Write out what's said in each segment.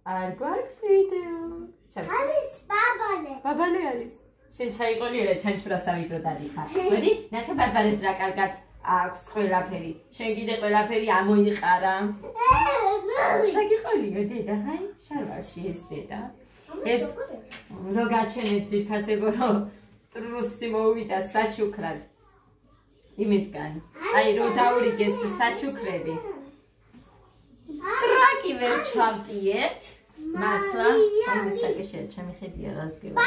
არ გვაქვს ვიდეო. არის ბაბალე. ბაბალე არის. შენ ჩაიყოლიერე ჩანჩურას ავიდრო დადიხარ. მოდი, ნახე ბარბარეს რა კარგად აქვს ყველაფერი. შენ კიდე ყველაფერი ამოიყარა. ჩაგიყოლიო დედა, ჰაი, შარვალში ეს დედა. ეს რო გაჩენეთ ძიფასებო რომ ტრუსი მოვიდა საჩუქრად. იმისგან. აი რო დაურიგეს საჩუქრები. ტრაკი ვერ ჩავტიეთ. მართლა, აი საკეშე ჩამიხედია რას გევა.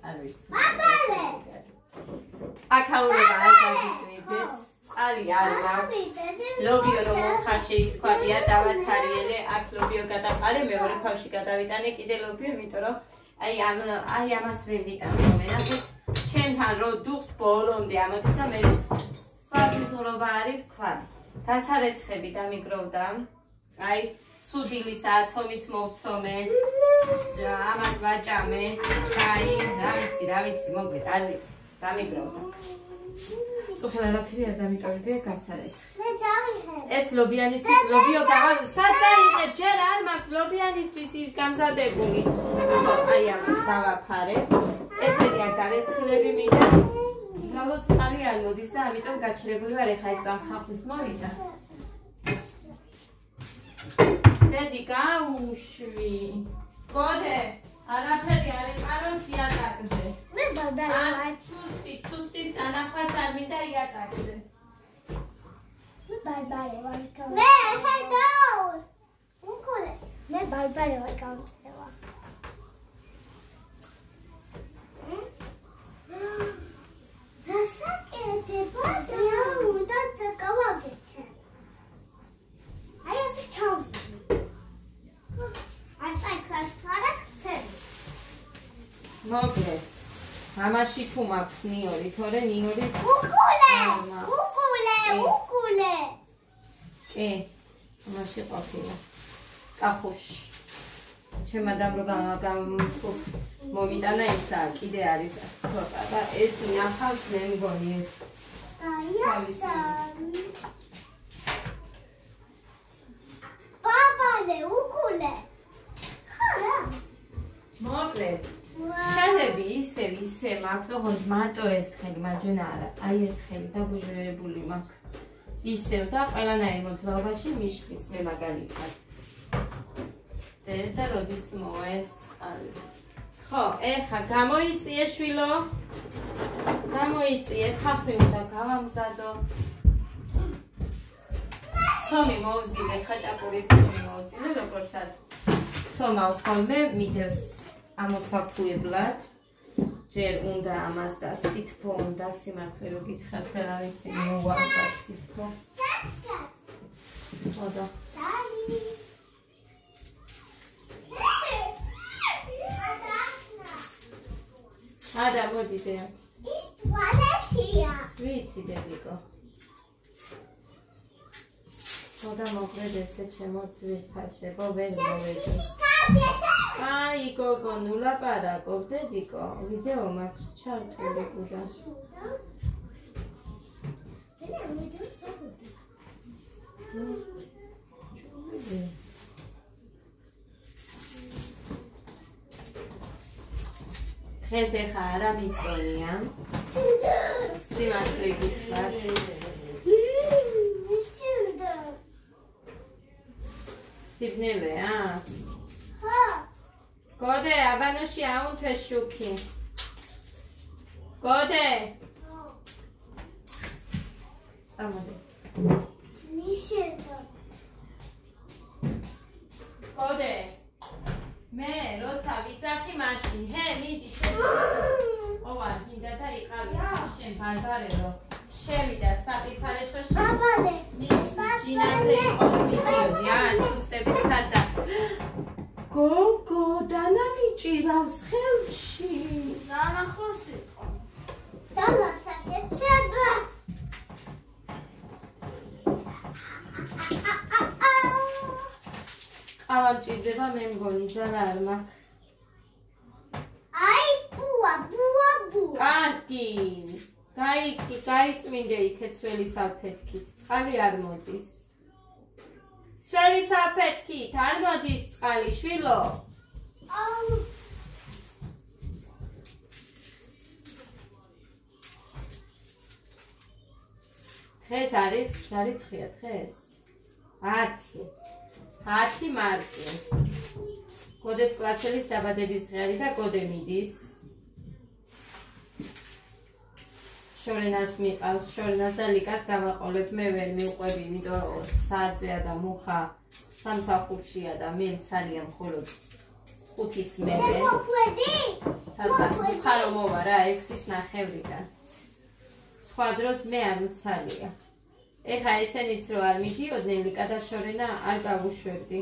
არ ვიცი. ბაბალე. აკაურება არ გაგიტვით. წყალი არ მაქვს. ლობიო რომ ხარ შეისქვაბია დავაცარიელე, აქ ლობიო გადაყარე, მეორე ქავში გადავიტანე კიდე ლობიო, იმიტომ რომ აი ამას ვერ ვიტანე მენახეთ. ჩემთან რო დუხს ბოლომდე ამოდის და მე სასიზღვრობა არის ქვად. გასარეცხები დამიგროვდა. აი სუდილისა ცომით მოვცომე. ამათ ვაჭამე. ჩაი, რა ვიცი, მოგვით, არ ვიცი. დამიგროვდა. წუხელ არაფერი არ დამიკავებია გასარეცხი. მე დავიღებ. ეს ლობიანისთვის ლობიო საწაიღებ, ჯერ არ მაქვს ლობიანისთვის ის გამზადებული. ხო, აი ამას დავაფარე. ესენი არ გარეცხილები მიდეს. უბრალოდ წყალი არ მოდის და ამიტომ გაჩერებული ვარ, ეხლა ეს წამხახვის მოვიდა. დედი გაუშვი. გოდე, არაფერი არ იყაროს იატაკზე. მე ბაბალე. ჩუსტის ანახაც არ მინდა იატაკზე. მე ბაბალე ვარ გავ. მე ჰედაუ. უკოლე. მე ბაბალე ვარ გავწევა. დასაკეთება და უნდა დაკავაგეჩე. აი ასე ჩავზი. აი საერთოდ ხარაკცე. მოკლედ. ამაში თუ მაქვს ნიორი, თორე ნიორი უკულე. კი, ამაში ყოფილა. კახუში. ჩემ ადამ რო მოვიტანა ისა, კიდე არის ცოტა და ეს ინახავს მე მგონი ეს. ბაბალე, უკულე. ხარა. მოკლედ. ხელები ისე მაქვს, ოღონდ მარტო ეს ხელი, მარჯვენა არა. აი ეს ხელი დაბუჟრებული მაქვს. ისევ და ყველანაირ მოძრაობაში მიშლის მე მაგალითად. და როდის მოვა ეს წყალი. ხო, ეხა გამოიწიე შვილო. გამოიწიე, ხახვი უნდა გავამზადო. ცომი მოვზილე, ხაჭაპურის ცომი მოვზილე, როგორცაც ცომავ ხოლმე მიდევს ამოსაფუებლად. ჯერ უნდა ამას და სითბო უნდა სიმართლე რო გითხართ და რა ვიცი მოვაყავ სითბო. ხოდა. ადა მოდი დე. ის ტუალეტია. ვიცი დედიკო. ხოდა მოგვედ ესე ჩემო ძვირფასებო ვერ მოვედი. აი გოგო ნუ ლაპარაკობ დედიკო. ვიდეო მაქვს ჩართული გუდა. დღეს ეხა არა მიწონია. სიმართლე გითხრათ. სიბნელეა? ხო. გოდე, აბანოში აუნთე შუქი. გოდე. წამოდე. მიშედა. გოდე. მე როცა ვიძახი მაშინ, ჰე, მიდი შენ. ოვან, მინდა და იყავი შენ ბარბარეო. შევიდა საპირფარეშო შენ. ბაბალე. მის ჯინაზე იყო მიდიოდი, ჩუსტების სადა. გოგო, დანა მიჭირავს ხელში. ნანახლოს იყო. დალასაკეთება. ყავა მჭირდება მე მგონი ძალა არ მაქვს. აი, ბუა. კარგი. გაიწმინდე იქეთ სველი სალფეთქით. წყალი არ მოდის. შენი საფეთქით არ მოდის წყალი შვილო? დღეს არის დარიცხია დღეს 10 მარტი. გოდეს კლასელის დაბადების დღე არის და გოდე მიდის. შორენას მიყავს, შორენას და ლიკას გამაყოლებ, მე ვერ მივყვები, იმიტომ რომ საათზეა და მუხა სამსახურშია და მე მცალია მხოლოდ 5-ის მერე. სადღაც მუხა რომ მოვა რა 6-ის ნახევრიდან. სხვა დროს მე არ მცალია. ეხა ესენიც რო არ მიდიოდნენ ლიკა და შორენა არ გავუშვებდი.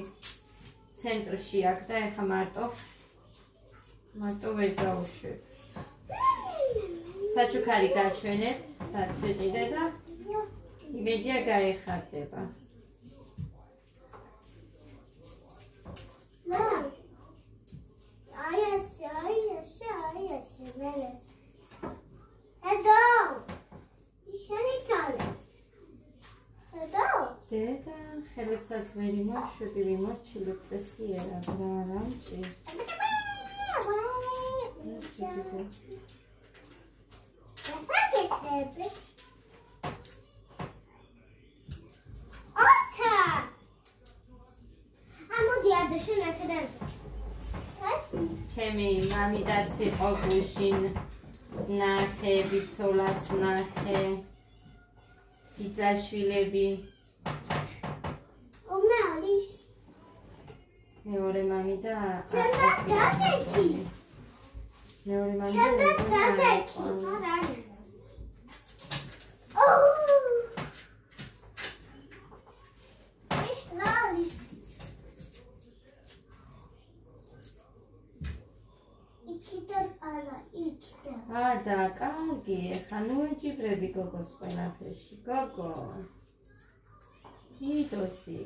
ცენტრში აქ და ეხა მარტო ვერ გავუშვებდი. საჩუქარი გაჩვენეთ, დაწვიყიდე და იმედია გაეხარდება. დედა ხელებსაც ვერ იმოშვები, იმორჩილებ წესიერად რა არ ამჭირს. ჩემი მამიდაც იყო გუშინ ნახე, ბიცოლაც ნახე, ბიძაშვილები. მეორე მამი და მეორე მამი და კარგი, ეხა ნუ ეჯიბრები გოგოს ყველაფერში. გოგო იდოსი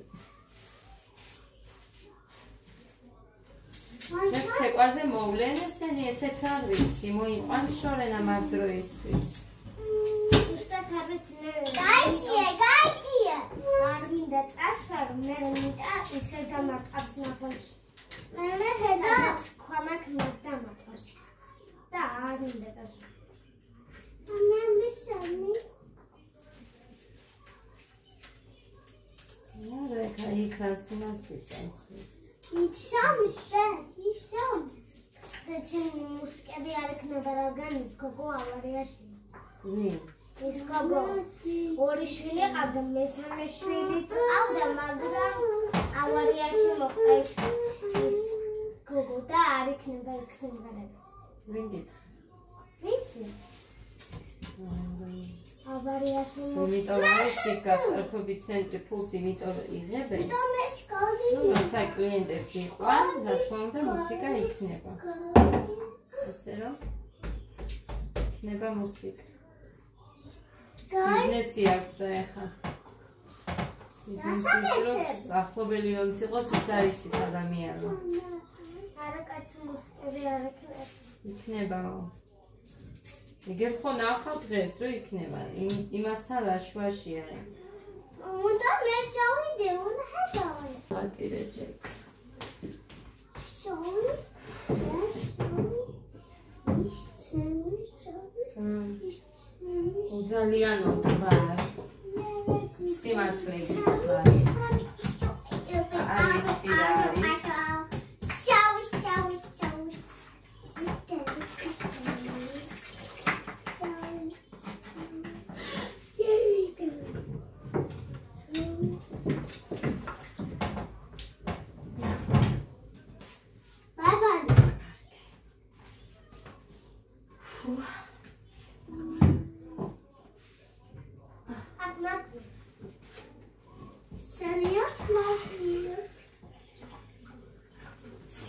ეს ცეკვაზე მოვლენ ესენი, ესეც არ ვიცი, მოიყვან შორენა მაგ დროისთვის. Უსტად არ ვიცი მე. გაიჭია. არ მინდა წასვლა, მე მინდა ისევ დამარტყავს ნახონში. მე ხედა ქვამაკ მაგდამარტყავს. და არ მინდა წასვლა. მე მისამი. არა, იქაც მასიცავს. ისამ. საჩენი მუსიკები არ იქნება რადგან გოგო ავარიაში. ვინ? ის გოგო. ორი შვილი ყავდა, მესამე შვილიც ყავდა, მაგრამ ავარიაში მოყვა ის გოგო და არ იქნება იქ სიმღერები. ვინ გითხრა? ვიცი. ავარიაში მოყვა. იმიტომ რომ ის გასართობი ცენტრი ფულს იმიტომ იღებენ. როცა კლიენტებს იყვან, რა თქმა უნდა მუსიკა იქნება. ესე რომ იქნება მუსიკა. ბიზნესი აქვს და ეხა. ბიზნესის დროს ახლობელი რომც იყოს, ის არის ის ადამიანი. არა კაცი მუსიკები არ იქნება. იქნებაო. იგივე ხო ნახავ დღეს რო იქნება. იმასთან რა შვაშია. უნდა მე წავიდე, უნდა ჰედავე. ატირე ჯეკ. შოუ. ძალიან უთბარ. სიმართლე გითხრა. არ ვიცი რა არის.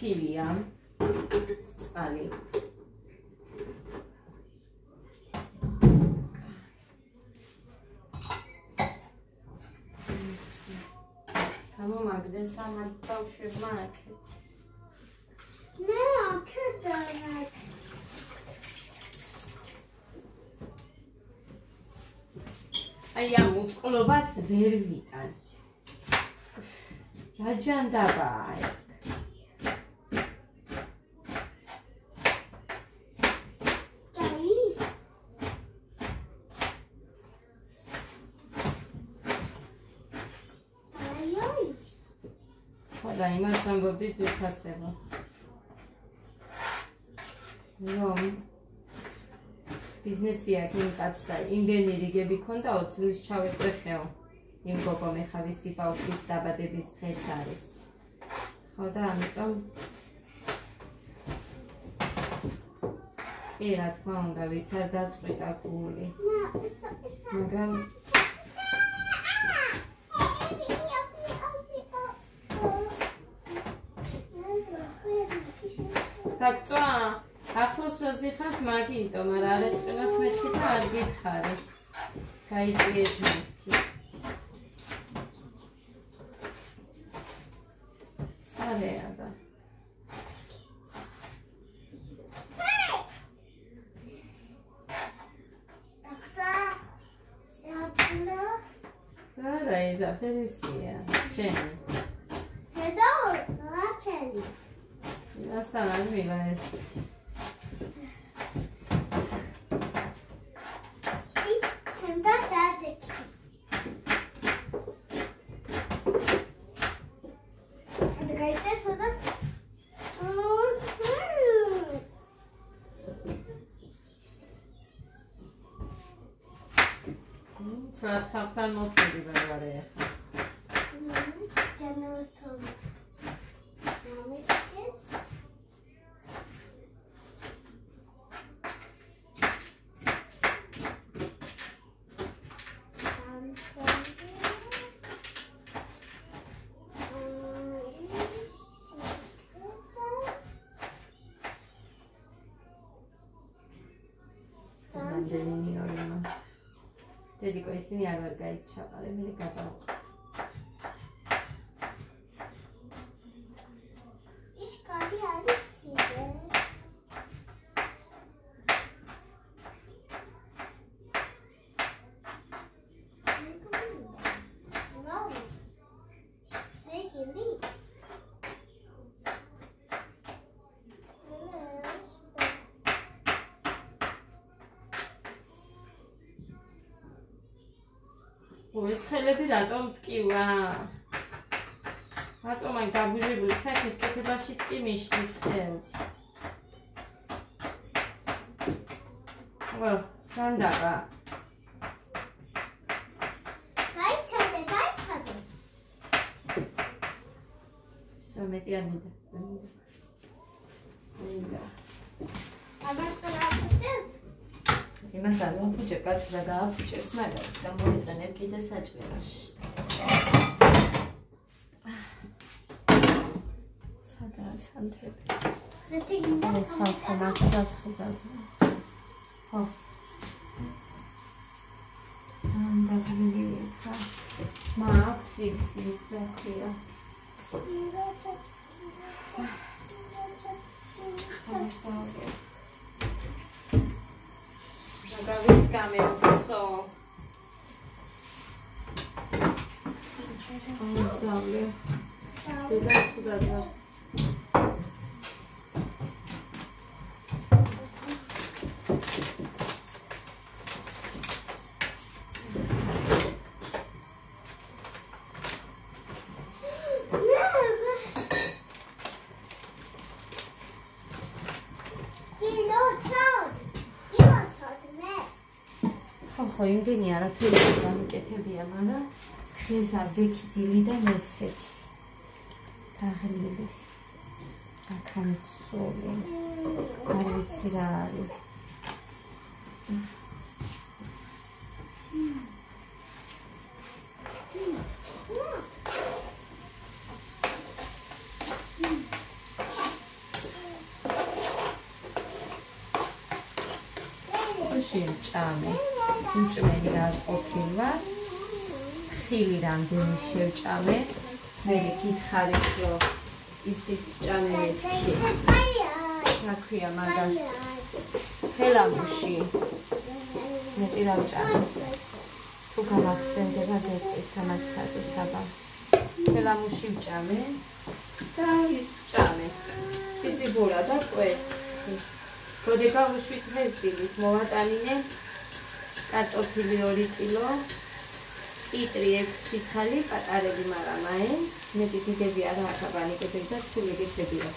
ცილია წყალი. გამომაგდეს ამათ ბავშვებმა აქეთ. მე აქეთ არ. აი ამ უწყლობას ვერ ვიტან. რა ჯანდაბაა ეგ? და იმას ამბობდი ძვირფასება. რომ ბიზნესი აქვს იმ კაცსა, იმდენი რიგები ქონდა 20 წლის ჩავეყვეხეო. იმ გოგო მეხავისი ბავშვის დაბადების დღეც არის. ხო და ამიტომ რა თქმა უნდა ვის არ დაწყვიტა გული. მაგრამ დაგწვა ახლოს რო ზიხართ მაგითო, მაგრამ არ ეწყინოს მეთქი და არ გითხარით. გაიწიეთ მეთქი. წარეა და და იზაფერისია ჩემი. հետո լափելի ասան միլան Չեմդա ծածկի Այդ գայցես ոդա Չատ խաղթան մոքերի բավար է եղա Ջանոս թոմից Նամիք ես Dedico isini ar var gaitchaqare mele gadavqa Is kari არის კიდე ეს ხელები რატომ ტკივა? რატომ აი გაბუჟებული საქმის კეთებაშიც კი მიშლის ხელს? ვა, განდაბა. გაიცადე. მეტი არ მინდა. აბას ყავჭე? იმას არ ვაფუჭებ, კაც რა გააფუჭებს მაგას და მოიყენებ კიდე საჭმელში. სადაა სანთები? ზეთი გინდა ხალხო მაგსაც ხუდა. ხო. სანდაბილი ხა. მაქსი ის რა ქვია? Gavits cameuso. Zavle. Teda sudadva. ხო იმდენი არაფერი გამიკეთებია, მაგრამ ხეზა დექიდილი და მესეთი. დაღლილი. აკანცოლი. არ ვიცი რა არის. ჭამე. Inčmeni rad ყოფილა. ხილი რამდენი შევჭამე. მე გითხარით რომ ისიც ჭამე მეთქი. რა ქვია მაგას? ფელამუში. მეტი რა ვჭამე. თუ გამახსენდება გეტყვით თამაც სადეთ აბა. ხელამუში ვჭამე და ის ვჭამე. ციციბურა და კვერცხი. გოდება ვუშვით ხეზილით, მოვატანინე კარტოფილი 2 კილო, კიტრი 6 სიცალი, პატარები მაგრამ მეტი დიდები არა აკაბანიკები და სულეგეთებია.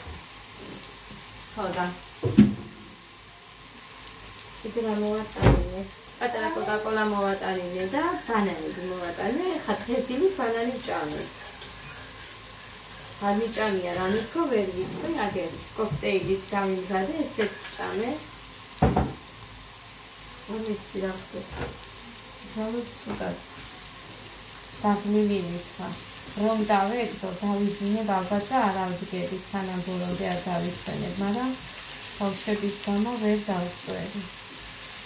ხო და კიდე მოვატანინე. პატარა კოკაკოლა მოვატანინე და ბანანები მოვატანე. ხა ხეზილით ბანანი ვჭამე. არ მიჭამია რა მithko ვერ ვიტყვი აგერ კოქტეილიც გამიმზადე ესეც ვჭამე. ვიცი რა ხდება. დავუცუდად. დაგმილი მithka. რომ დავეგდო დავიძინებ ალბათ და არ ავდგები სანამ ბოლომდე არ დავისვენებ, მაგრამ ბავშვების გამო ვერ დავწვევი.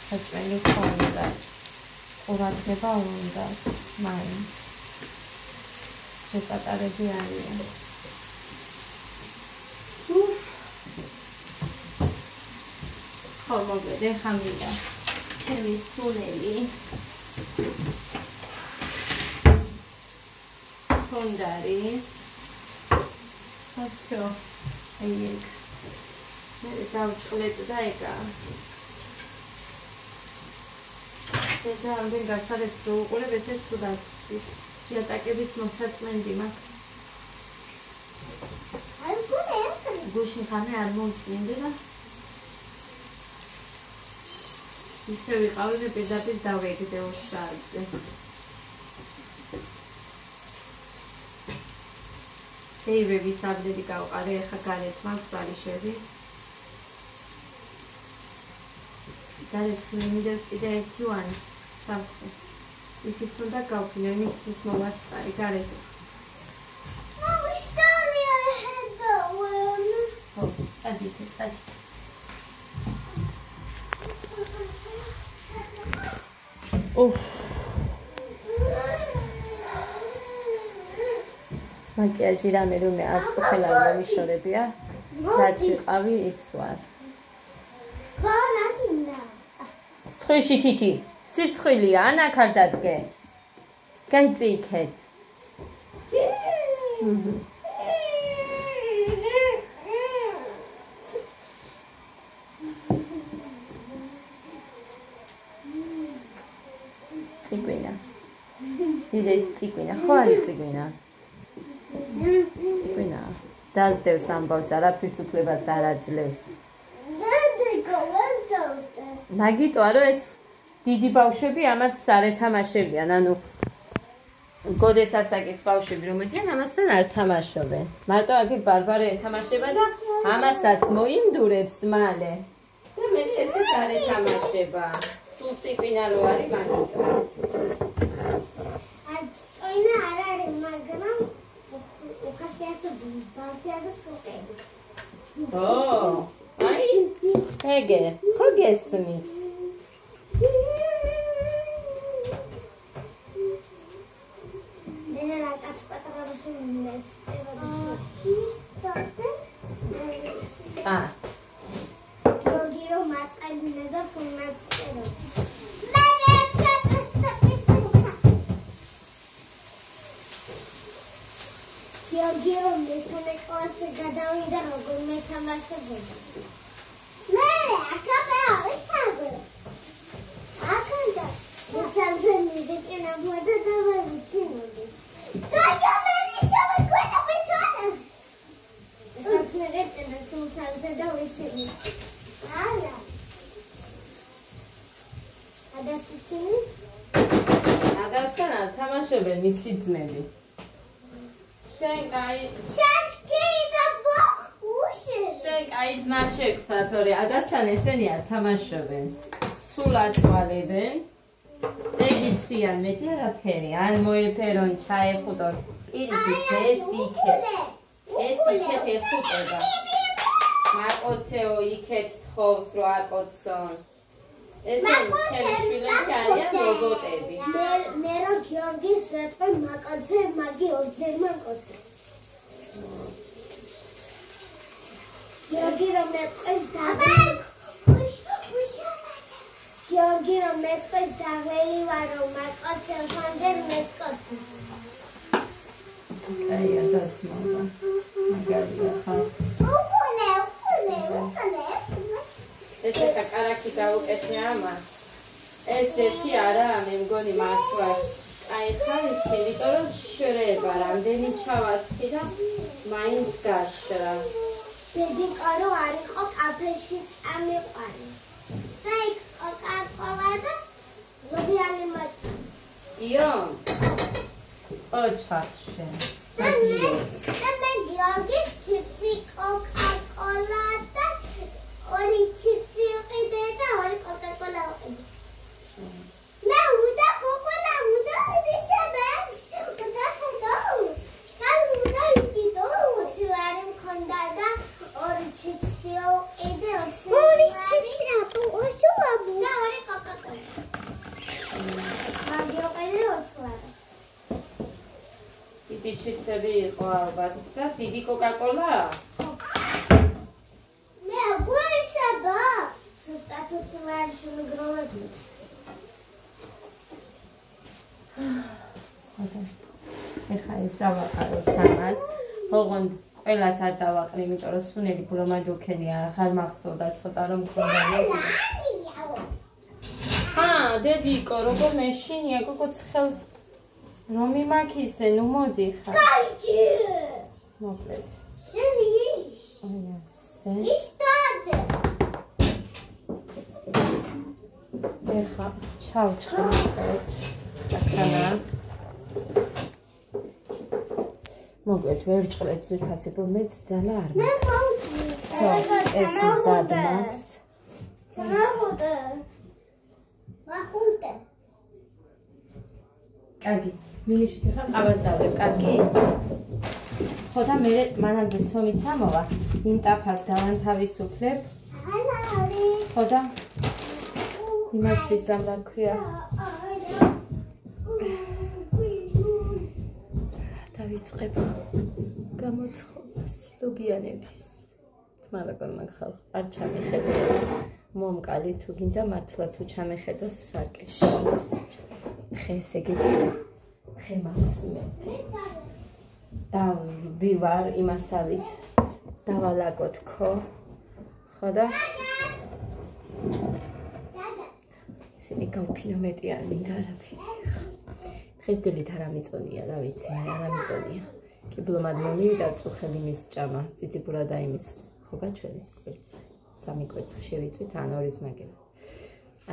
საჭმელი ხონდა. ყურადღება უნდა მაინც. შეპატარები არიან. ხო მოგვიდე ხამრია. ჩემი სუნელი. თონდარი. ასო. ეგ. მე დავჭყლეთ და ეკა. და ამდენ გასარეს რო უყურებ ესეც ცუდად ის იატაკებიც მოსაწმენდი მაქვს. გუშინ ხამე არ მომწმინდი და ისე ვიყავი და პირდაპირ დავეგდე 20 საათზე. ეივები საბდები გავყარე, ეხა გარეთ მაქვს ბარიშები. გარეთ მინდებს კიდე 1 ვანი სავსე. ისიც უნდა გავფინო, იმის მომასწარი გარეთ. წადით. მაკიაჟი რამე რომე არც ხელარ მომიშორებია. რაც ვიყავი ის ვარ. ცხიში თითი. სირცხვილია, ანა ქარ დადგე. გაიწი იქეთ. Ciguina. Didei ciguina. Ხო არის ciguina. Ciguina. Dazdevs ambავს, არაფრის უფლებას არ აძლევს. მაგიტო არა ეს დიდი ბავშვები ამათ სარეთამაშებიან, ანუ გოდეს ასაკის ბავშვები რომედიან ამასთან არ თამაშობენ. მარტო აგი ბარბარე ეთამაშება და ამასაც მოიმდურებს მალე. და მე ესეც არ ეთამაშება. სულ წიყვინა რო არის მაგიტო. წიყვინა არ არის, მაგრამ უხასიათობრივი ბავშვია და სუპერია. აი, ეგე, ხო გესმით. მე რა კაც პატარა ბავშვებს გიორგირო მაწყებინე და სუნაც წერო. გიორგირო მესამე კლასზე გადავიდა როგორ მეთამაშებოდა. მე აკაბე ავისაგო. აკანდა მოსალზე მიდეკენა მოდა და ვიცინოდი. გაიო მე ისევ გვეტა ბიჭანა. ეს მე რეტენა მოსალზე და ვიცინი. არა. ადასცინის? ადასთან არ თამაშობენ მისი ძმები. შენ კაი ძმა შეგვთა, თორე ადასთან ესენი არ თამაშობენ. სულ არ წვალებენ. ეგიციან მეტი არაფერი. არ მოეფერონ, ჩაეხუტონ. პირიქით ეს იქეთ. ეს იქეთ ეხუტება. მაკოცეო იქეთ თხოვს რო აკოცონ. ესენი ჩემი შვილები არიან რობოტები. მე რო გიორგის რატო მაკოცე, მაგი ორჯერ მაკოცე. გიორგი რომ მეწყეს გიორგი რომ მეწყეს დაღელი ვარო მაკოცე ხანდერ მეწყოცე. კაია დაცმობა. მაგარია ხარ. ეს ეხა კარაქი გავუკეთე ამას. ეს ერთი არა, მე მგონი მართლა აი ხარის იმიტომ რომ შრება, რამდენი ჩავასხი და მაინც გაშრა. დედიკო რო არ იყო კაფეში წამიყვანი. და იქ კოკა-კოლა და ლობიანი მოჭა. იო. ოჩახშე. და მე გიორგის ჩიპსი კოკა-კოლა და ორი ჩიპსი უყიდე და ორი კოკა-კოლა უყიდე. მე უდა კოკა-კოლა უდა მიდიშებებს. და հետո შკალ უდა იყიდო უცილარი მქონდა და ორი ჩიპსი უყიდე ორი ჩიპსი აპო ოსულაბუ და ორი კოკა-კოლა. მაგ უყიდე უცილარი. დიდი ჩიპსები იყო ალბათ და დიდი კოკა-კოლა? მე გვიშება. ზუსტად უცილარი შემიგროვებული. ეხა ეს დავაყაროთ ამას. ოღონდ ყველას არ დავაყრი, იმიტომ რომ სუნელი გლომადუქენი არ ხარ მახსოვდა ცოტა რომ მქონდა. დედიკო, როგორ მეშინია, გოგო ცხელს რომ იმაქისე, ნუ მოდი ხარ. კაიჭი. მოკლედ. შენი ის. აია, სენ. ისტადე. ეხა ჩავჭრეთ. აქანა. მოკლედ ვერ ჭრეთ ზიფასი, მეც ძალა არ მე მოვწი. ეს მზად მაქვს. ჩამოვდე. ვახუტე. კარგი, მინიში ხარ ყავას დავდებ, კარგი? ხო და მე მანამდე ცომით სამოვა, იმ ტაფას გავანთავისუფლებ. ხო და იმას ვისამ რა ქვია. დავიწყებ გამოცხობას ლობიანების. თმალაკონ მაგ ხალხ არ ჩამეხედო. მომკალი თუ გინდა მართლა თუ ჩამეხედოს სარკეში. ხე ესე გითხრა. ხე მაუსმე. დავივარ იმასავით. დავალაგოთ ხო? ხო და? ისინი გავფინო მეტი არ მინდა არაფერი. დღეს დილით არ ამიწონია, რა ვიცი, არ ამიწონია. კიბლომად მომივიდა წუხელი მის ჭამა, ციციბურა და იმის ხო გაჩვენეთ კვერცხი. სამი კვერცხი შევიწვით ან ორის მაგება.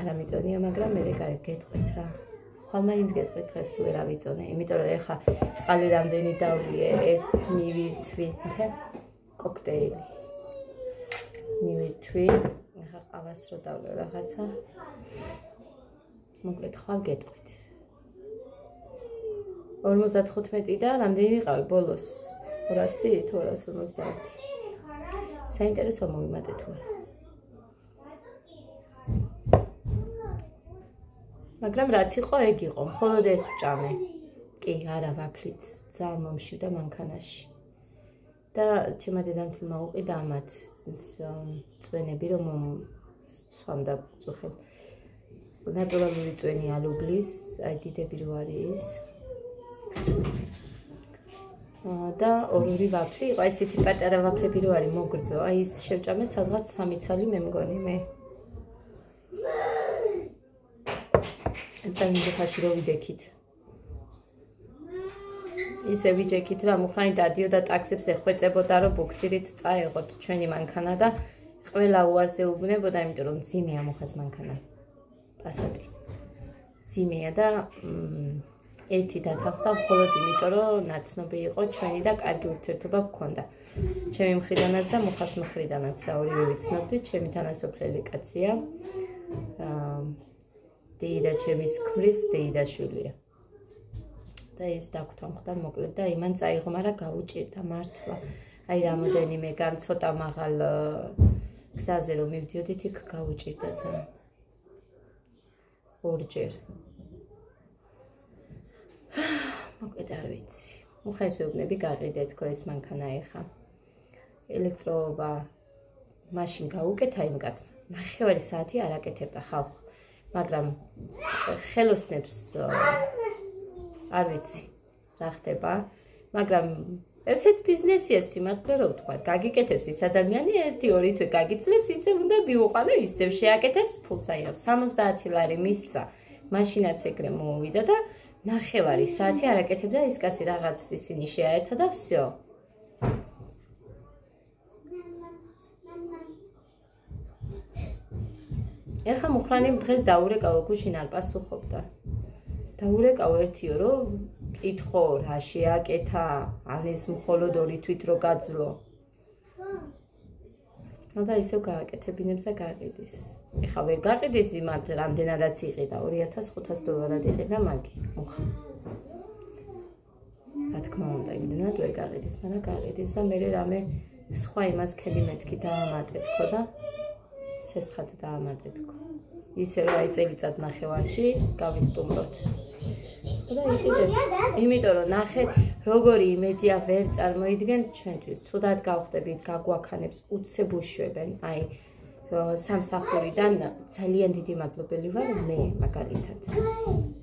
არ ამიწონია, მაგრამ მე გეტყვით რა. ხვალ მაინც გეტყვით დღეს თუ ვერ ავიწონე, იმიტომ რომ ეხა წყალი რამდენი დავლიე, ეს მივირთვი, ხე? კოქტეილი. მივირთვი, ეხა ყავას რო დავლევ რაღაცა. მოკლედ ხვალ გეტყვით. 55 და რამდენი ვიყავი ბოლოს? 200 თუ 250? საინტერესო მოვიმატე თუ არა. მაგრამ რაც იყო ეგ იყო, მხოლოდ ეს ვჭამე. კი, არა ვაფლიც, ძალიან მომშივდა მანქანაში. და ჩემმა დედამთილმა უყიდა ამათ წვენები, რომ სვამდა წუხელ. ნატურალური წვენი ალუბლის, აი დიდები რო არის. და ორი ვაფლი იყო, აი ესეთი პატარა ვაფლები რო არის მოგრძო, აი ის შევჭამე სადღაც 3 ცალი მე მგონი მე. წამიდე ხაში რო ვიდექით. ისე ვიჯექით რა მუხრანი დადიოდა ტაქსებს ეხვეწებოდა რომ ბუქსირით წაეღოთ ჩვენი მანქანა და ყველა უარზე უბნებოდა, იმიტომ რომ ძიმეა მოხას მანქანა. პასატი. ძიმეა და ერთი დათანხმდა მხოლოდ იმიტომ რომ ნაცნობი იყო ჩვენი და კარგი ურთიერთობა გქონდა. ჩემი მხრიდანაც და მუხას მხრიდანაც და ორივე ვიცნობდით, ჩემი თანასოფლელი კაცია. დეიდა ჩემის ქმრის დეიდაშვილია. და ის დაგთანხმდა მოკლედ და იმან წაიღო, მაგრამ გაუჭირდა მართლა. აი რამოდენიმე გან ცოტა მაღალ გზაზე რომ მივდიოდით, იქ გაუჭირდა ძალიან. ორჯერ. მოკლედ არ ვიცი. მუხას ვეუბნები გაყიდეთ ხო ეს მანქანა ეხა. ელექტროობა მაშინ გაუკეთა იმ კაცმა. 9 საათი არ აკეთებდა ხალხი. მაგრამ ხელოსნებს არ ვიცი რა ხდება, მაგრამ ესეც ბიზნესია სიმართლე რო ვთქვა. გაგიკეთებს ის ადამიანი 1-2 თვე გაგიძლებს, ისე უნდა მიუყანო, ისევ შეაკეთებს ფულს. აი რა 70 ლარი მისცა. მაშინაც ეგრე მოუვიდა და 9 საათი არაკეთებდა ის კაცი რაღაც ისინი შეაერთა და всё. ეხა მუხრანი დღეს დაურეკავ გუშინ არ პასუხობდა. დაურეკავ 1-2 რომ კითხო რა შეაკეთა, ამის მხოლოდ 2 თვით რო გაძლო. და ისევ გააკეთებინებს და გაყიდის. ეხა ვერ გაყიდის იმათ რამდენადაც იყიდა, $2500 იყიდა მაგი. მოხა. რა თქმა უნდა, იმდენად ვერ გაყიდის, მაგრამ გაყიდის და მე რამე სხვა იმას ქედი მეთქი დაამატეთქო და სესხად დაამატეთქო. ისე რომ აი წელიწად ნახევარში გავისტუმროთ. და იყიდეთ. იმიტომ რომ ნახე როგორი იმედია ვერ წარმოიდგენთ ჩვენთვის. ცუდად გავხდებით, გაგვაქანებს, უცებ უშვებენ. აი სამსახურიდან ძალიან დიდი მადლობელი ვარ მე მაგალითად.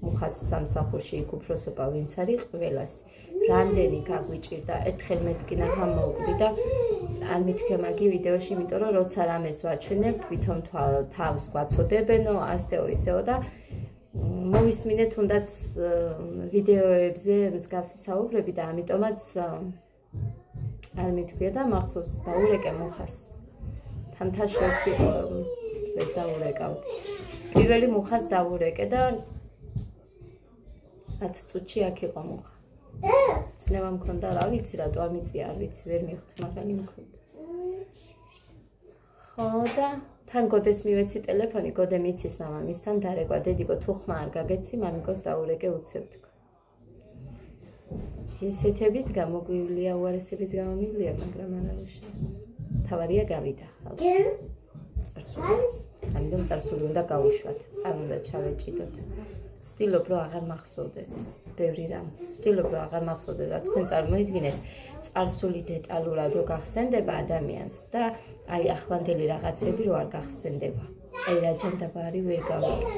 მუხას სამსახურში იქ უფროსობა ვინც არის ყველას. რამდენი გაგვიჭირდა, ერთხელ მეც კი ნახა მოვკვდი და არ მithქემაგი ვიდეოში, იმიტომ რომ როცა რამეს ვაჩვენებ, თვითონ თავს გვაწოდებენო, ასეო ისეო და მოვისმინეთ თუნდაც ვიდეოებზე მსგავსი საუბრები და ამიტომაც არ მithქვია და მახსოვს დაურეკე მუხას. თამთა შორს იყო ვერ დაურეკავდი. პირველი მუხას დაურეკე და 10 წუთში აქ იყო მუხა. წნევა მქონდა, რა ვიცი რატო ამიწია, არ ვიცი, ვერ მივხვდი, მაგრამ მქონდა. ხო და თან გოდეს მივეცი ტელეფონი, გოდე მიცის მამამისთან დარეკვა, დედიკო თუ ხმა არ გაგეცი, მამიკოს დაურეკე უცებ თქვა. ისეთებით გამოგვივლია, უარესებით გამომივლია, მაგრამ არა უშავს. თავარია გავიდა. წარსული. ამიტომ წარსული უნდა გავუშვათ, არ უნდა ჩავეჭიდოთ. ვცდილობ რომ აღარ მახსოვდეს ბევრი რამ. ვცდილობ რომ აღარ მახსოვდეს და თქვენ წარმოიდგინეთ წარსული დეტალურად რო გახსენდება ადამიანს და აი ახლანდელი რაღაცები რო არ გახსენდება. აი რა ჯანდაბარი ვერ გავიგე.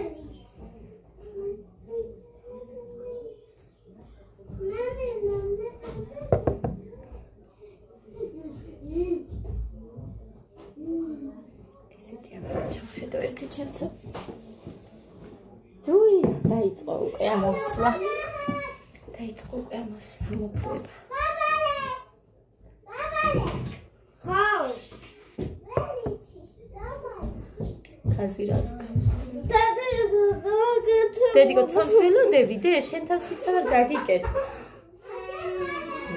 ესეთი ჩავხედო ერთი ჩემცობს. უი, დაიწყო უკვე ამოსვლა. დაიწყო უკვე ამოსვლა, მოფლება. ხო. ხაზირას გავს. დედიკო, ცომშველოდები დე, შენ თავს ვიცავ გაგიკეთ.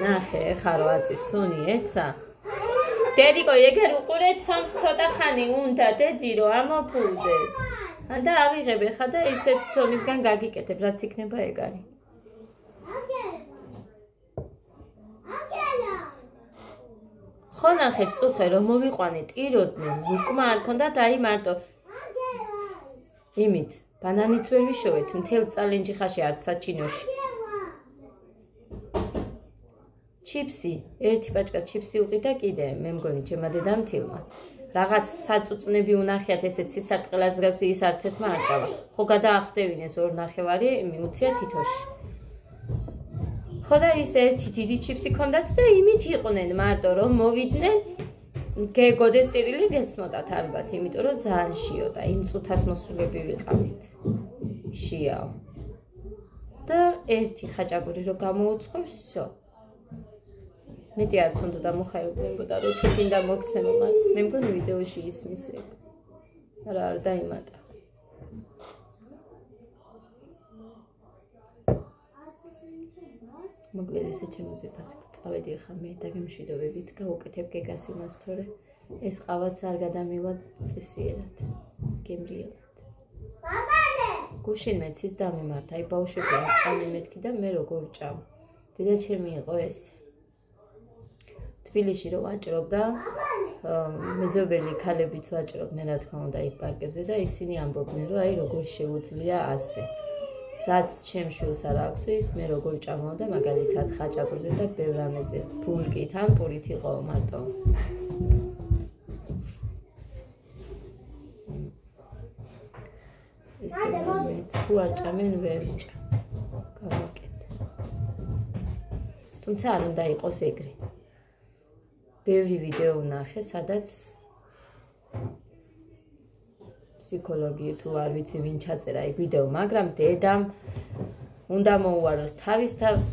ნახე, ხა რო აწის სუნი ეცა. დედიკო, ეგერ უყურეთ ცომს ცოტა ხანი უნდა დედი რო ამოფულდეს. და ავიღებ ხა და ისეთ ცომისგან გაგიკეთებ, რაც იქნება ეგ არის. ხო ნახეთ, წუხე რომ მოვიყვანე, ტიროდნენ, უკმა არ ქონდათ, აი მარტო. იმით, ბანანიც ვერ ვიშოვეთ, მთელ წალენჯი ხაში არც საჩინოში. ჩიპსი, ერთი პაჭკა ჩიპსი უყიდა კიდე, მე მგონი ჩემმა დედამთილმა. რაღაც საწუწნები უნახიათ ესეც სისარტყელას მსგავსი ის არც ერთმა არ წავა. ხო გადაახდევინეს 2.5 მიუცია თითოში. ხო და ის ერთი დიდი ჩიპსი ქონდათ და იმით იყვნენ მარტო რომ მოვიდნენ გეგოდეს ტირილი გესმოდათ ალბათ, იმიტომ რომ ძალიან შიოდა, იმ წუთას მოსულები ვიყავით. შიაო. და ერთი ხაჭაპური რო გამოუცხოს, всё. მეტი არც უნდა დამოხაებდებოდა რომ თვითონ მოგცემო, მაგრამ მე მგონი ვიდეოში ისმის ეგ. არა არ დაიმატა. მოკლედ ესე ჩემოძვიფასე წავედი ხა მე და გემშვიდობებით გავუკეთებ გეგას იმას თორე ეს ყავაც არ გადამივა წესიერად. გემრიელად. ბაბალე! გუშინ მეც ის დამემართა, აი ბავშვები არ წამემეთქი და მე როგორ ვჭამ. დედა ჩემი იყო ეს. თბილისში რო ვაჭრობდა, მეზობელი ქალებიც ვაჭრობდნენ, რა თქმა უნდა, იქ პარკებზე და ისინი ამბობდნენ, რომ აი როგორ შეუძლია ასე. რაც ჩემ შვილს არ აქვს ის, მე როგორ ვჭამავ და მაგალითად ხაჭაპურზე და ბევრ რამეზე. ბულკით ან პურით იყო მარტო. ისე თუ არ ჭამენ ვერ ვჭამ. გავაკეთე. თუ თუმცა არ უნდა იყოს ეგრე. ბევრი ვიდეო ვნახე, სადაც ფსიქოლოგი თუ არ ვიცი ვინ ჩაწერა ეგ ვიდეო, მაგრამ დედამ უნდა მოუაროს თავის თავს,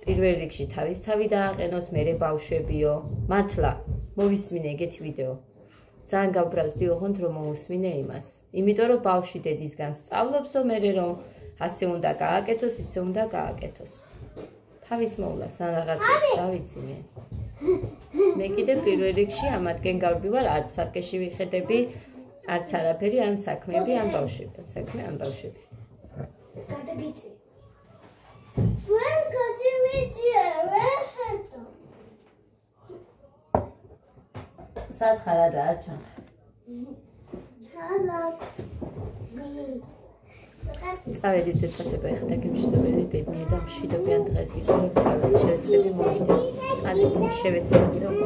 პირველ რიგში თავის თავი დააყენოს, მერე ბავშვებიო. მართლა, მოვისმინე ეგეთი ვიდეო. ძალიან გავბრაზდიო ხონთ რომ მოусმინე იმას. იმიტომ რომ ბავშვი დედისგან სწავლობსო, მერე რომ ასე უნდა გააკეთოს, ისე უნდა გააკეთოს. თავის მოვლას ან რაღაცას რა ვიცი მე. მე კიდე პირველ რიგში ამათგან გავდივარ, არც საკეში ვიხედები, არც არაფერი, ან საქმეები, ან ბავშვები, საქმე ან ბავშვები. გადაგიწი. ვენ გადავიწია, ვეჰეთო. სათხარა და არ ჩანხარ. ჰალო. წავედით ზეფასება ეხლა დაგემშვიდობები ბედნიერ და მშვიდობიან დღეს ისევ ყველას შევეცდები მოვიდე. ადიც შევეცდები რომ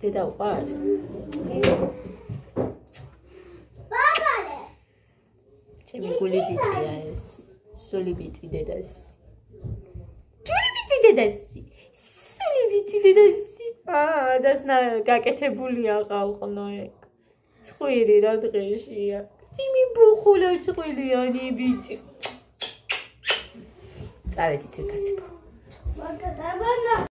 დედა უყვარს? ბაბალე. ჩემი გული ბიჭია ეს. სული ბიჭი დედას. სული ბიჭი დედასი. სული ბიჭი დედასი. დასნა გაკეთებულია ყავყნო ეგ. ცხვირი რა დღეშია. ჩემი ბუხულა ცხვირიანი ბიჭი. წავედით ზეფასება. მაგა